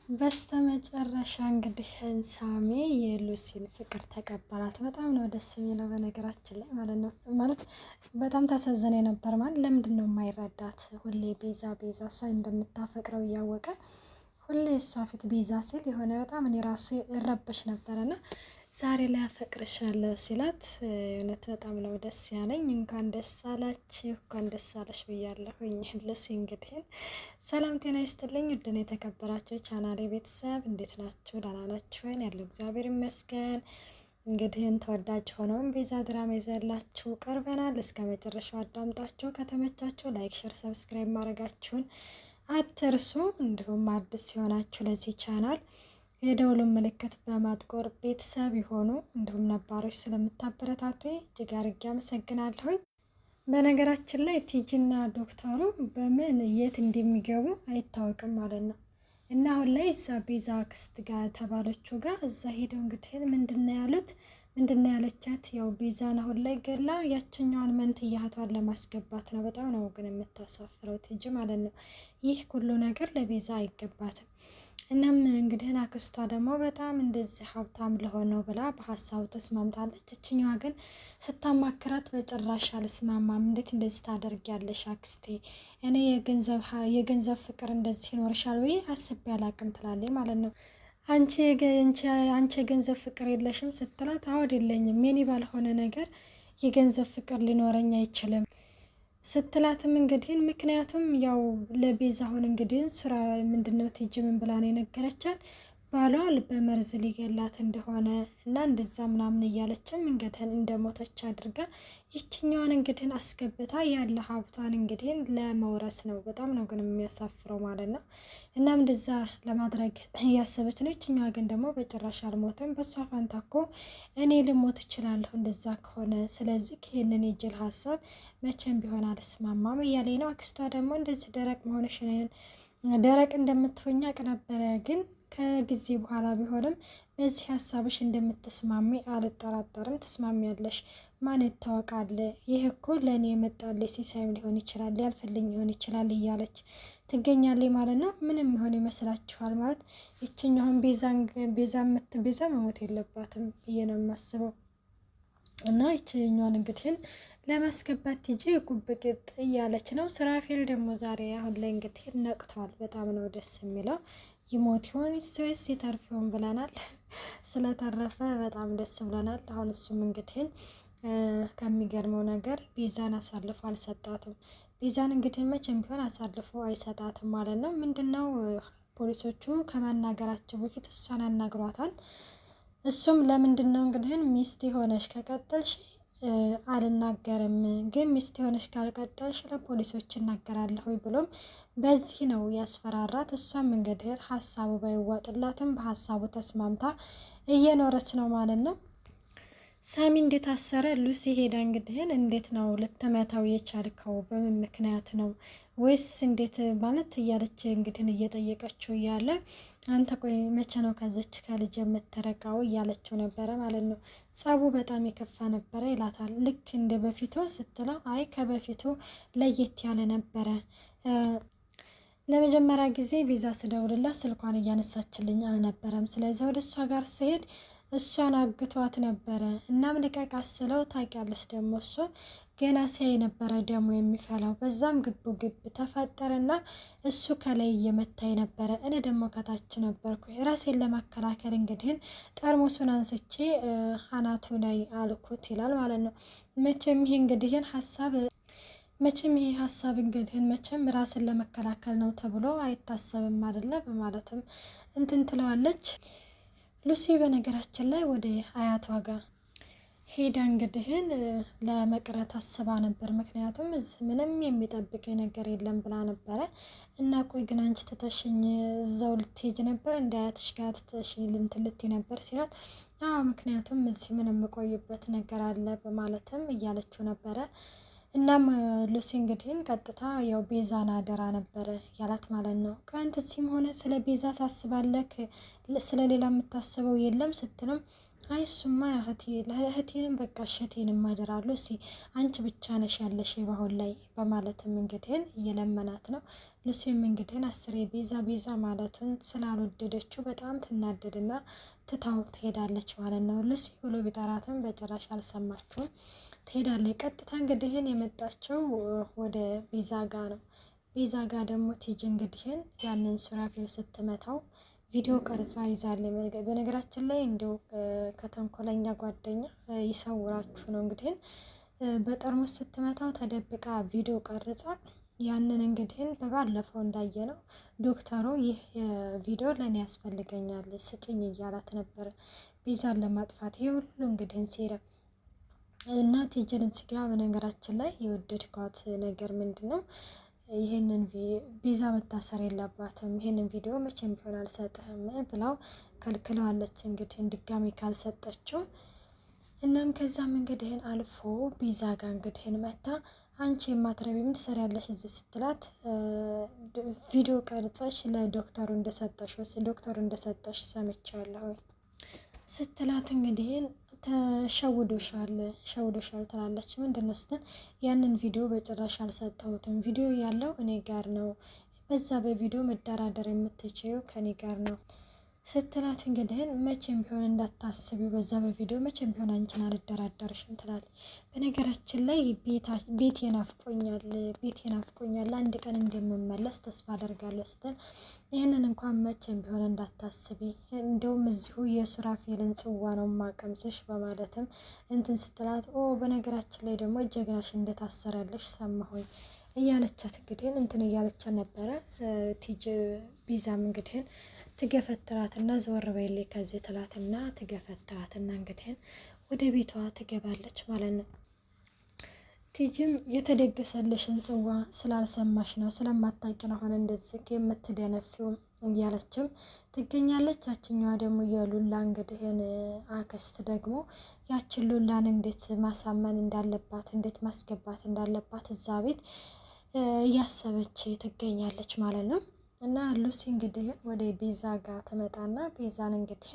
በስተመጨረሻ እንግዲህ ሳሚ የሉሲን ፍቅር ተቀበላት። በጣም ነው ደስ የሚለው በነገራችን ላይ ማለት ነው። ማለት በጣም ታሳዝነ ነበር። ማለት ለምንድን ነው የማይረዳት? ሁሌ ቤዛ ቤዛ እሷ እንደምታፈቅረው እያወቀ ሁሌ እሷ ፊት ቤዛ ሲል የሆነ በጣም እኔ ራሱ እረበሽ ነበረና ዛሬ ላይ አፈቅርሻለሁ ሲላት እውነት በጣም ነው ደስ ያለኝ። እንኳን ደስ አላችሁ እንኳን ደስ አለሽ ብያለሁኝ። ልሲ እንግዲህ ሰላም ጤና ይስጥልኝ። ውድን የተከበራችሁ ቻናሌ ቤተሰብ እንዴት ናችሁ? ደህና ናችሁ? ያለው እግዚአብሔር ይመስገን። እንግዲህ ተወዳጅ ሆነውን ቤዛ ድራማ ይዘላችሁ ቀርበናል። እስከ መጨረሻው አዳምጣችሁ ከተመቻችሁ ላይክ፣ ሼር፣ ሰብስክራይብ ማድረጋችሁን አትርሱ። እንዲሁም አዲስ ሲሆናችሁ ለዚህ ቻናል የደውሉን ምልክት በማጥቆር ቤተሰብ ይሆኑ። እንዲሁም ነባሮች ስለምታበረታቱ እጅግ አድርጌ አመሰግናለሁኝ። በነገራችን ላይ ቲጂና ዶክተሩ በምን የት እንደሚገቡ አይታወቅም ማለት ነው። እና አሁን ላይ እዛ ቤዛ ክስት ጋር ተባለችው ጋር እዛ ሄደው እንግዲህ ምንድነው ያሉት? ምንድነው ያለቻት? ያው ቤዛን አሁን ላይ ገላ ያችኛዋን መንትያ እህቷን ለማስገባት ነው። በጣም ነው ግን የምታሳፍረው ቲጂ ማለት ነው። ይህ ሁሉ ነገር ለቤዛ አይገባትም። እናም እንግዲህ አክስቷ ደግሞ በጣም እንደዚህ ሀብታም ለሆነው ብላ በሀሳቡ ተስማምታለች። እችኛዋ ግን ስታማክራት በጭራሽ አልስማማም፣ እንዴት እንደዚህ ታደርጊያለሽ አክስቴ? እኔ የገንዘብ ፍቅር እንደዚህ ይኖርሻል ብዬ አስቤ አላቅም ትላለች ማለት ነው። አንቺ የገንዘብ ፍቅር የለሽም ስትላት አወድ የለኝም፣ የኔ ባልሆነ ነገር የገንዘብ ፍቅር ሊኖረኝ አይችልም ስትላትም እንግዲህ ምክንያቱም ያው ለቤዛ አሁን እንግዲህ ስራ ምንድነው ቲጂ ምን ብላ ነው የነገረቻት? ባሏ በመርዝ ሊገላት እንደሆነ እና እንደዛ ምናምን እያለችም እንግዲህ እንደሞተች አድርጋ ይችኛዋን እንግዲህ አስገብታ ያለ ሀብቷን እንግዲህ ለመውረስ ነው። በጣም ነው ግን የሚያሳፍረው ማለት ነው። እናም እንደዛ ለማድረግ እያሰበች ነው። ይችኛዋ ግን ደግሞ በጭራሽ አልሞትም፣ በሷ ፋንታ እኮ እኔ ልሞት እችላለሁ እንደዛ ከሆነ፣ ስለዚህ ይህንን የጅል ሀሳብ መቼም ቢሆን አልስማማም እያለኝ ነው። አክስቷ ደግሞ እንደዚህ ደረቅ መሆንሽን ደረቅ እንደምትሆኛ አቅ ነበረ፣ ግን ከጊዜ በኋላ ቢሆንም በዚህ ሀሳብሽ እንደምትስማሚ አልጠራጠርም። ትስማሚያለሽ፣ ማን ይታወቃል? ይህ እኮ ለእኔ የመጣልኝ ሲሳይም ሊሆን ይችላል፣ ሊያልፍልኝ ሊሆን ይችላል እያለች ትገኛለች ማለት ነው። ምንም ይሆን ይመስላችኋል? ማለት ይችኛውን ቤዛ መሞት የለባትም ብዬ ነው የማስበው። እና ይችኛዋን እንግዲህ ለማስገባት ቲጂ ጉብቅጥ እያለች ነው። ስራፌል ደግሞ ዛሬ አሁን ላይ እንግዲህ ነቅቷል። በጣም ነው ደስ የሚለው። ይሞት ይሆን ወይስ ይተርፍ ይሆን ብለናል። ስለተረፈ በጣም ደስ ብለናል። አሁን እሱም እንግዲህ ከሚገርመው ነገር ቤዛን አሳልፎ አልሰጣትም። ቤዛን እንግዲህ መቼም ቢሆን አሳልፎ አይሰጣትም ማለት ነው። ምንድነው ፖሊሶቹ ከማናገራቸው በፊት እሷን ያናግሯታል። እሱም ለምንድን ነው እንግዲህ ሚስት የሆነሽ ከቀጠልሽ አልናገርም፣ ግን ሚስት የሆነሽ ካልቀጠልሽ ለፖሊሶች እናገራለሁ ብሎም በዚህ ነው ያስፈራራት። እሷም እንግዲህ ሀሳቡ ባይዋጥላትም በሀሳቡ ተስማምታ እየኖረች ነው ማለት ነው። ሳሚ እንዴት አሰረ? ሉሲ ሄዳ እንግዲህ እንዴት ነው ልትመታው የቻልከው? በምን ምክንያት ነው? ወይስ እንዴት ማለት እያለች እንግዲህ እየጠየቀችው እያለ አንተ ቆይ መቼ ነው ከዘች ከልጅ የምትረቃው እያለችው ነበረ ማለት ነው። ጸቡ በጣም የከፋ ነበረ ይላታል። ልክ እንደ በፊቱ ስትለው አይ ከበፊቱ ለየት ያለ ነበረ። ለመጀመሪያ ጊዜ ቪዛ ስደውልላት ስልኳን እያነሳችልኝ አልነበረም። ስለዚህ ወደ እሷ ጋር ስሄድ እሷን አግቷት ነበረ። እናም ልቀቃት ስለው ታውቂያለሽ ደግሞ እሱ ገና ሲያይ ነበረ ደግሞ የሚፈላው። በዛም ግቡ ግብ ተፈጠረና እሱ ከላይ እየመታኝ ነበረ፣ እኔ ደግሞ ከታች ነበርኩ። ራሴን ለመከላከል እንግዲህ ጠርሙሱን አንስቼ አናቱ ላይ አልኩት ይላል ማለት ነው። መቼም ይሄ እንግዲህ ሀሳብ እንግዲህ መቼም ራስን ለመከላከል ነው ተብሎ አይታሰብም አይደለ? በማለትም እንትን ትለዋለች። ሉሲ በነገራችን ላይ ወደ አያቷ ጋር ሄዳ እንግዲህን ለመቅረት አስባ ነበር። ምክንያቱም ምንም የሚጠብቅ ነገር የለም ብላ ነበረ። እና ቆይ ግን አንቺ ትተሽኝ እዛው ልትሄጅ ነበር እንደ አያትሽ ጋር ትተሽኝ ልትይ ነበር ሲላት፣ አዎ ምክንያቱም እዚህ ምንም የምቆይበት ነገር አለ በማለትም እያለችው ነበረ። እናም ሉሲ እንግዲህን ቀጥታ ያው ቤዛን አደራ ነበረ ያላት ማለት ነው። ከአንተ እዚህም ሆነ ስለ ቤዛ ታስባለክ፣ ስለ ሌላ የምታስበው የለም ስትልም አይ እሱማ ለእህቴንም በቃ እሸቴንም አደራለሁ አንቺ ብቻ ነሽ ያለሽ በአሁን ላይ በማለትም እንግዲህ እየለመናት ነው። ሉሲም እንግዲህ አስሬ ቤዛ ማለቱን ስላልወደደችው በጣም ትናደድና ትታው ትሄዳለች ማለት ነው። ሉሲ ብሎ ቢጠራትም በጭራሽ አልሰማችውም፣ ትሄዳለች። ቀጥታ እንግዲህ የመጣቸው ወደ ቤዛ ጋ ነው። ቤዛ ጋ ደግሞ ቲጂ እንግዲህ ያንን ሱራፌል ስትመታው ቪዲዮ ቀርጻ ይዛል። በነገራችን ላይ እንዲው ከተንኮለኛ ጓደኛ ይሰውራችሁ ነው። እንግዲህ በጠርሙስ ስትመታው ተደብቃ ቪዲዮ ቀርጻ ያንን እንግዲህ በባለፈው እንዳየነው ዶክተሩ ይህ ቪዲዮ ለኔ ያስፈልገኛል ስጭኝ እያላት ነበር ቤዛን ለማጥፋት። ይሄ ሁሉ እንግዲህ ሴራ እና ቲጂን እዚህ ጋ በነገራችን ላይ የወደድኳት ነገር ምንድን ነው? ይሄንን ቤዛ መታሰር የለባትም ይሄንን ቪዲዮ መቼም ቢሆን አልሰጥህም ብላው ከልክለዋለች። እንግዲህ ድጋሚ ካልሰጠችው እናም ከዛም እንግዲህን አልፎ ቤዛ ጋር እንግዲህን መታ አንቺ የማትረቢ ምን ትሰሪያለሽ እዚህ ስትላት ቪዲዮ ቀርጸሽ ለዶክተሩ እንደሰጠሽ ሰምቻለሁ ስትላት እንግዲህ ተሸውዶሻል ትላለች። ምንድነው ስትል ያንን ቪዲዮ በጭራሽ አልሰጠሁትም፣ ቪዲዮ ያለው እኔ ጋር ነው፣ በዛ በቪዲዮ መደራደር የምትችይው ከኔ ጋር ነው ስትላት እንግዲህ መቼም ቢሆን እንዳታስቢው በዛ በቪዲዮ መቼም ቢሆን አንቺን አልደራደርሽም ትላለች። በነገራችን ላይ ቤቴ ናፍቆኛል አንድ ቀን እንደምመለስ ተስፋ አደርጋለሁ ስትል ይህንን እንኳን መቼም ቢሆን እንዳታስቢ እንደውም እዚሁ የሱራፌልን ጽዋ ነው ማቀምስሽ በማለትም እንትን ስትላት በነገራችን ላይ ደግሞ ጀግናሽ እንደታሰረልሽ ሰማሁኝ እያለቻት እንግዲህ እንትን እያለቻት ነበረ። ቲጂ ቤዛም እንግዲህ ትገፈትራትና ዘወር በይልኝ ከዚህ ትላትና ትገፈትራትና እንግዲህ ወደ ቤቷ ትገባለች ማለት ነው። ቲጂም የተደገሰልሽን ጽዋ ስላልሰማሽ ነው ስለማታውቂ ነው አሁን እንደዚህ የምትደነፊው እያለችም ትገኛለች። ያችኛዋ ደግሞ የሉላ እንግዲህን አክስት ደግሞ ያችን ሉላን እንዴት ማሳመን እንዳለባት እንዴት ማስገባት እንዳለባት እዛ ቤት እያሰበች ትገኛለች ማለት ነው። እና ሉሲ እንግዲህ ወደ ቤዛ ጋር ትመጣና ቤዛን እንግዲህ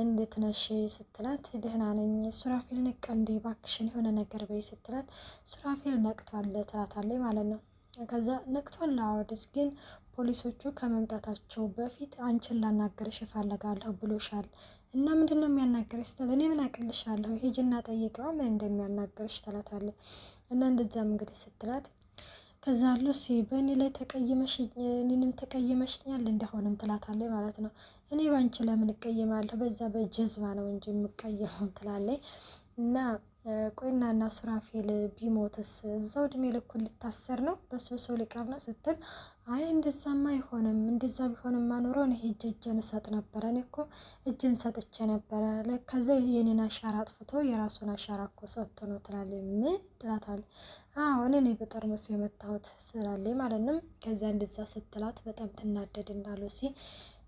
እንዴት ነሽ ስትላት ደህና ነኝ ሱራፌል ንቃ እንዴ ባክሽን የሆነ ነገር በይ ስትላት ሱራፌል ነቅቷል ትላታለች ማለት ነው። ከዛ ነቅቷል አወድስ ግን ፖሊሶቹ ከመምጣታቸው በፊት አንቺን ላናገርሽ እፈልጋለሁ ብሎሻል እና ምንድነው የሚያናገርሽ ስትል እኔ ምን አቅልሻለሁ ሂጂና ጠይቀው ምን እንደሚያናገርሽ ትላታለች። እና እንደዛም እንግዲህ ስትላት ከዛ ሉሲ በእኔ ላይ እኔንም ተቀይመሽኛል እንደሆነም ትላታለች ማለት ነው። እኔ ባንቺ ለምን እቀይማለሁ በዛ በጀዝባ ነው እንጂ የምቀየመው ትላለች። እና ቆይናና ሱራፌል ቢሞትስ እዛው እድሜ ልኩን ሊታሰር ነው በስብሶ ሊቀር ነው ስትል አይ እንደዛማ አይሆንም፣ እንደዛ ቢሆንም ማኖረው እኔ እጄን እሰጥ ነበረ፣ እኔ እኮ እጄን ሰጥቼ ነበረ፣ ከዛ የኔን አሻራ አጥፍቶ የራሱን አሻራ እኮ ሰጥቶ ነው ትላለች። ምን ትላታለች? አዎ እኔ ነኝ በጠርሙስ የመታሁት ስላለች ማለት ነው። ከዛ እንደዛ ስትላት በጣም ትናደድ እንዳሉሲ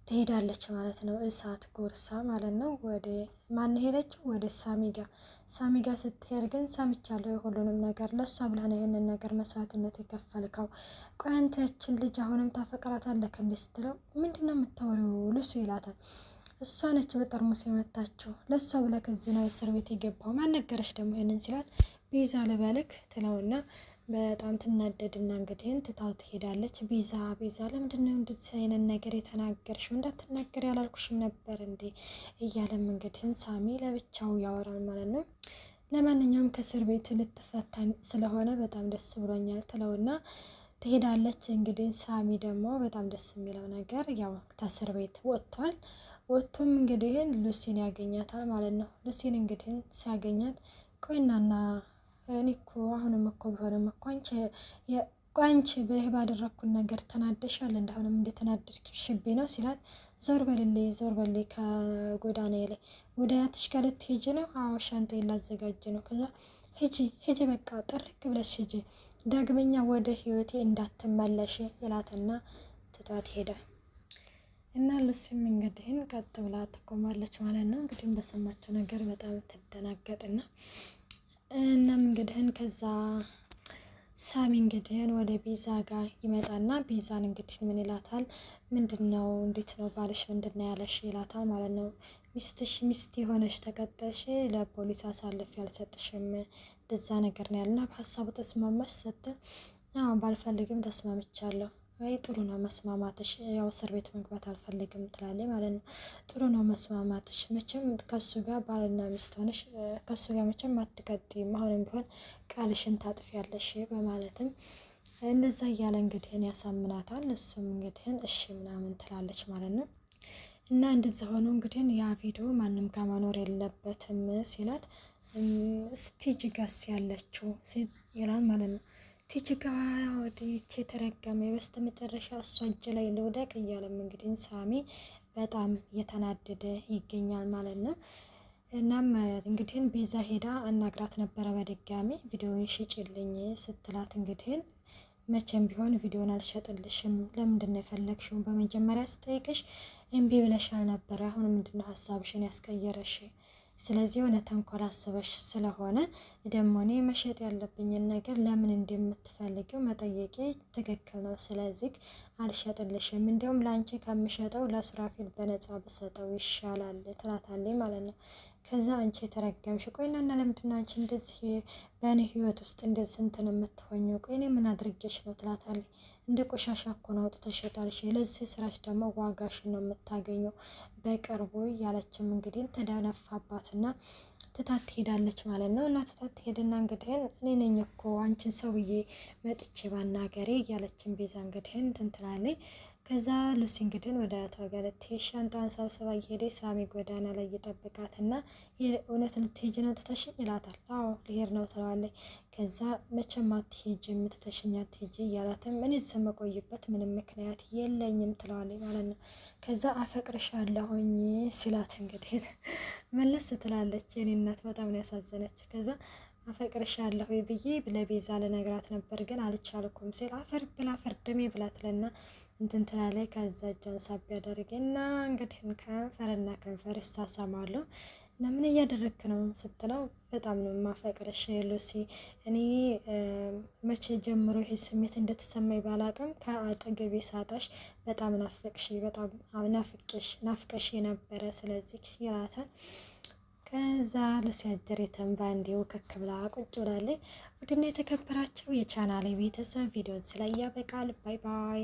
ትሄዳለች ማለት ነው። እሳት ጎርሳ ማለት ነው። ወደ ማን ሄደችው? ወደ ሳሚጋ ስትሄድ ግን ሰምቻለሁ ሁሉንም ነገር ለሷ ብለህ ነው ይሄንን ነገር መስዋዕትነት የከፈልከው። ቆይ አንተ ያችን ልጅ አሁንም ታፈቅራታለህ እንዴ ስትለው ምንድነው የምታወሪው ሉሲ ይላታል። እሷ ነች በጠርሙስ የመታችው ለሷ ብለህ ከዚህ ነው እስር ቤት የገባው ማን ነገረሽ ደግሞ ይሄንን ሲላት ቤዛ ልበልክ ትለውና በጣም ትናደድና እንግዲህ ትታው ትሄዳለች። ቤዛ ለምንድነው እንደዚህ አይነት ነገር የተናገርሽው? እንዳትናገር ያላልኩሽም ነበር እንዴ እያለም እንግዲህ ሳሚ ለብቻው ያወራል ማለት ነው። ለማንኛውም ከእስር ቤት ልትፈታን ስለሆነ በጣም ደስ ብሎኛል ትለውና ትሄዳለች። እንግዲህ ሳሚ ደግሞ በጣም ደስ የሚለው ነገር ያው ከእስር ቤት ወጥቶም እንግዲህ ሉሲን ያገኛታል ማለት ነው። ሉሲን እንግዲህ ሲያገኛት ቆይናና እኔ እኮ አሁንም እኮ ቢሆንም እኮ አንቺ በይህ ባደረግኩን ነገር ተናደሻል እንደሆነም እንደተናደድሽብኝ ነው ሲላት ዞር በልልኝ ከጎዳና ላይ ወደ አያትሽ ጋር ልትሄጂ ነው? አዎ ሻንጣዬን ላዘጋጅ ነው። ከዛ ሂጂ በቃ ጥርቅ ብለሽ ሂጂ ዳግመኛ ወደ ህይወቴ እንዳትመለሽ ይላትና ትቷት ሄደ። እና ሉሲም እንግዲህ ቀጥ ብላ ትቆማለች ማለት ነው። እንግዲህ በሰማቸው ነገር በጣም ትደናገጥና እናም እንግዲህ ከዛ ሳሚ እንግዲህ ወደ ቤዛ ጋር ይመጣና ቤዛን እንግዲህ ምን ይላታል? ምንድነው እንዴት ነው ባልሽ ምንድነው ያለሽ ይላታል ማለት ነው። ሚስት የሆነሽ ተቀጠሽ ለፖሊስ አሳልፌ አልሰጥሽም እንደዛ ነገር ነው ያለና በሀሳቡ ተስማማሽ ስትል አዎ ባልፈልግም ተስማምቻለሁ። ወይ ጥሩ ነው መስማማትሽ፣ ያው እስር ቤት መግባት አልፈልግም ትላለች ማለት ነው። ጥሩ ነው መስማማትሽ፣ መቼም ከሱ ጋር ባልና ሚስት ሆነሽ ከሱ ጋር መቼም አትቀጥይም፣ አሁንም ቢሆን ቃልሽን ታጥፊያለሽ በማለትም እንደዛ እያለ እንግዲህን ያሳምናታል። እሱም እንግዲህን እሺ ምናምን ትላለች ማለት ነው። እና እንደዛ ሆኖ እንግዲህን ያ ቪዲዮ ማንም ጋር መኖር የለበትም ሲላት ቲጂ ጋስ ያለችው ይላል ማለት ነው። ቲጂ ጋ ወዲች የተረገመ በስተ መጨረሻ እሷ እጅ ላይ ልውደቅ እያለም እንግዲህ ሳሚ በጣም እየተናደደ ይገኛል ማለት ነው። እናም እንግዲህን ቤዛ ሄዳ አናግራት ነበረ በድጋሚ ቪዲዮውን ሽጭልኝ ስትላት እንግዲህን መቼም ቢሆን ቪዲዮን አልሸጥልሽም፣ ለምንድን ነው የፈለግሽው? በመጀመሪያ ስጠይቅሽ እምቢ ብለሻል ነበረ፣ አሁን ምንድነው ሀሳብሽን ያስቀየረሽ? ስለዚህ የሆነ ተንኮል አስበሽ ስለሆነ ደግሞ እኔ መሸጥ ያለብኝን ነገር ለምን እንደምትፈልጊው መጠየቄ ትክክል ነው። ስለዚህ አልሸጥልሽም፣ እንዲሁም ለአንቺ ከምሸጠው ለሱራፊል በነፃ ብሰጠው ይሻላል ትላታለች ማለት ነው። ከዛ አንቺ የተረገምሽ ቆይና እና ለምንድነው አንቺ እንደዚህ በእኔ ህይወት ውስጥ እንደዚህ እንትን የምትሆኚው? ቆይ እኔ ምን አድርጌሽ ነው ትላታለች። እንደ ቆሻሻ እኮ ነው አውጥተሽ ሸጣልሽ፣ ለዚህ ስራሽ ደግሞ ዋጋሽን ነው የምታገኘው በቅርቡ እያለችም እንግዲህ ተደነፋባትና ትታት ትሄዳለች ማለት ነው። እና ትታት ትሄድና እንግዲህ እኔ ነኝ እኮ አንቺን ሰውዬ መጥቼ ባናገሬ እያለችን ቤዛ እንግዲህ እንትን ትላለች። ከዛ ሉሲ እንግዲህ ወደ አቶ ገለቴ ሻንጣን ሰብስባ እየሄደች ሳሚ ጎዳና ላይ እየጠበቃትና እውነት ልትሄጂ ነው ትተሽኝ ይላታል። አዎ ልሄድ ነው ትለዋለች። ከዛ መቼም አትሄጂም ትተሽኝ አትሄጂ እያላትም እኔ እዚህ የምቆይበት ምንም ምክንያት የለኝም ትለዋለች ማለት ነው። ከዛ አፈቅርሻለሁኝ ሲላት እንግዲህ መለስ ትላለች። የኔ እናት በጣም ነው ያሳዘነች። ከዛ አፈቅርሻለሁ ብዬ ለቤዛ ልነግራት ነበር ግን አልቻልኩም ሲል አፈር ብላ ፈርድሜ ብላ ትለና እንትን ትላለች። ከዛ እጇን ሳብ ያደርግና እንግዲህ ከንፈርና ከንፈር ይሳሳማሉ። እና ምን እያደረግክ ነው ስትለው በጣም ነው ማፈቅርሽ ሉሲ፣ እኔ መቼ ጀምሮ ይሄ ስሜት እንደተሰማኝ ባላቅም ከአጠገቤ ሳጣሽ በጣም ናፍቅሽ፣ በጣም ናፍቀሽ ነበረ። ስለዚህ ይላታል። ከዛ ሉሲ አጀሬተን ባንዴ ውክክ ብላ ቁጭ ብላለች። ውድና የተከበራቸው የቻናሌ ቤተሰብ ቪዲዮን ስላይ ያበቃል። ባይ ባይ።